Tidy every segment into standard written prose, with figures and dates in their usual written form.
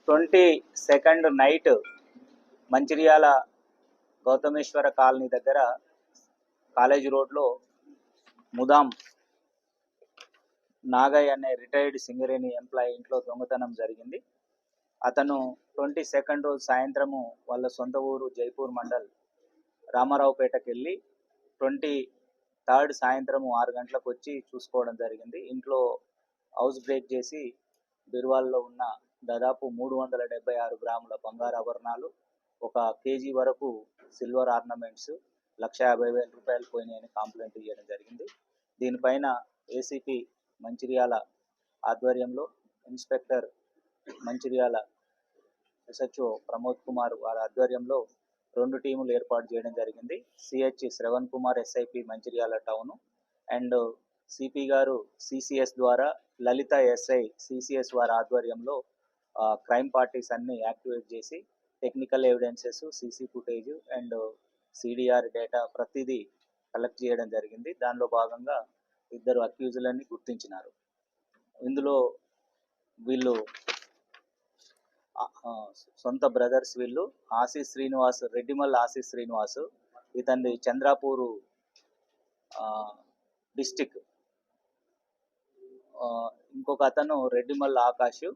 22nd night Mancherial Gautameswara colony దగ్గర college రోడ్లో ముదాం నాగయ్య అనే రిటైర్డ్ సింగరేణి ఎంప్లాయీ ఇంట్లో దొంగతనం జరిగింది. అతను 22nd రోజు సాయంత్రము వాళ్ళ సొంత ఊరు జైపూర్ మండల్ రామారావుపేటకి వెళ్ళి 23rd సాయంత్రము 6 గంటలకు వచ్చి చూసుకోవడం జరిగింది. ఇంట్లో హౌస్ బ్రేక్ చేసి బిర్వాల్లో ఉన్న దాదాపు 376 గ్రాముల బంగారు ఆభరణాలు, 1 కేజీ వరకు సిల్వర్ ఆర్నమెంట్స్, 1,50,000 రూపాయలు పోయినాయని కంప్లైంట్ ఇవ్వడం జరిగింది. దీనిపైన ఏసీపీ మంచిర్యాల ఆధ్వర్యంలో ఇన్స్పెక్టర్ మంచిర్యాల ఎస్హెచ్ఓ ప్రమోద్ కుమార్ వారి ఆధ్వర్యంలో 2 టీములు ఏర్పాటు చేయడం జరిగింది. CH Shravan Kumar SIP Mancherial town and CP గారు సిసిఎస్ ద్వారా లలిత ఎస్ఐ సిసిఎస్ వారి ఆధ్వర్యంలో క్రైమ్ పార్టీస్ అన్ని యాక్టివేట్ చేసి technical evidences, CC footage and CDR data ప్రతిదీ కలెక్ట్ చేయడం జరిగింది. దానిలో భాగంగా 2 అక్యూజులని గుర్తించినారు. ఇందులో వీళ్ళు సొంత బ్రదర్స్. వీళ్ళు ఆశీష్ శ్రీనివాస్, రెడ్డిమల్ ఆశీష్ శ్రీనివాస్, ఇతన్ని చంద్రాపూరు డిస్టిక్. ఇంకొక అతను రెడ్డిమల్ ఆకాష్,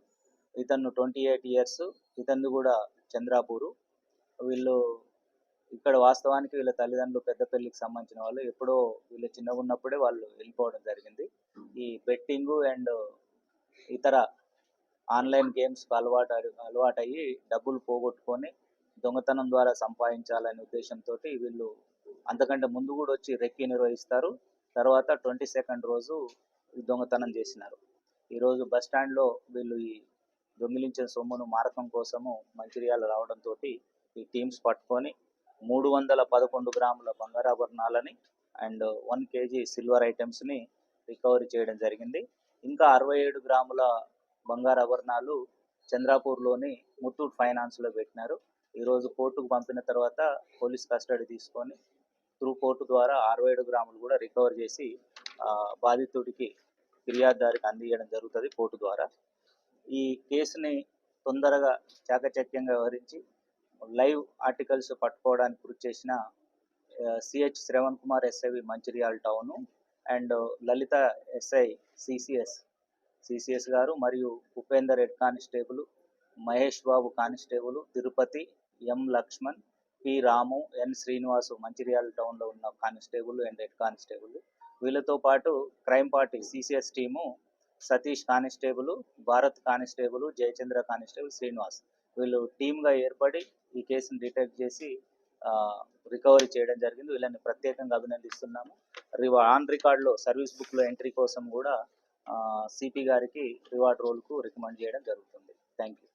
ఇతను 28 years, ఇతను కూడా చంద్రాపూరు. వీళ్ళు ఇక్కడ వాస్తవానికి వీళ్ళ తల్లిదండ్రులు పెద్దపల్లికి సంబంధించిన వాళ్ళు. ఎప్పుడో వీళ్ళు చిన్నగా ఉన్నప్పుడే వాళ్ళు వెళ్ళిపోవడం జరిగింది. ఈ బెట్టింగ్ అండ్ ఇతర ఆన్లైన్ గేమ్స్కి అలవాటయ్యి డబ్బులు పోగొట్టుకొని దొంగతనం ద్వారా సంపాదించాలనే ఉద్దేశంతో వీళ్ళు అంతకంటే ముందు కూడా వచ్చి రెక్కి నిర్వహిస్తారు. తర్వాత 22nd రోజు దొంగతనం చేసినారు. ఈరోజు బస్ స్టాండ్లో వీళ్ళు ఈ దొంగిలించిన సొమ్మును మారకం కోసము మంచిర్యాల రావడంతో ఈ టీమ్స్ పట్టుకొని 311 గ్రాముల బంగారాభరణాలని అండ్ 1 కేజీ సిల్వర్ ఐటమ్స్ని రికవరీ చేయడం జరిగింది. ఇంకా 67 గ్రాముల బంగారాభరణాలు చంద్రాపూర్లోని ముత్తూట్ ఫైనాన్స్లో పెట్టినారు. ఈరోజు కోర్టుకు పంపిన తర్వాత పోలీస్ కస్టడీ తీసుకొని త్రూ కోర్టు ద్వారా 67 గ్రాములు కూడా రికవర్ చేసి బాధితుడికి ఫిర్యాదుదారికి అందించడం జరుగుతుంది కోర్టు ద్వారా. ఈ కేసుని తొందరగా చాకచక్యంగా వ్యవహరించి లైవ్ ఆర్టికల్స్ పట్టుకోవడానికి కృషి చేసిన CH Shravan Kumar SIV Mancherial town and Lalitha SI CCS గారు మరియు Upender head constable, Mahesh Babu constable, Tirupati, ఎం లక్ష్మణ్, పి రాము, ఎన్ శ్రీనివాసు మంచిర్యాల టౌన్లో ఉన్న కానిస్టేబుల్ అండ్ హెడ్ కానిస్టేబుల్. వీళ్ళతో పాటు crime party CCS team Satish constable, Bharat constable, Jayachandra constable, Srinivas వీళ్ళు టీమ్గా ఏర్పడి ఈ కేసును డిటెక్ట్ చేసి రికవరీ చేయడం జరిగింది. వీళ్ళని ప్రత్యేకంగా అభినందిస్తున్నాము. ఆన్ రికార్డులో సర్వీస్ బుక్లో ఎంట్రీ కోసం కూడా సిపి గారికి రివార్డ్ రోల్కు రికమెండ్ చేయడం జరుగుతుంది. Thank you.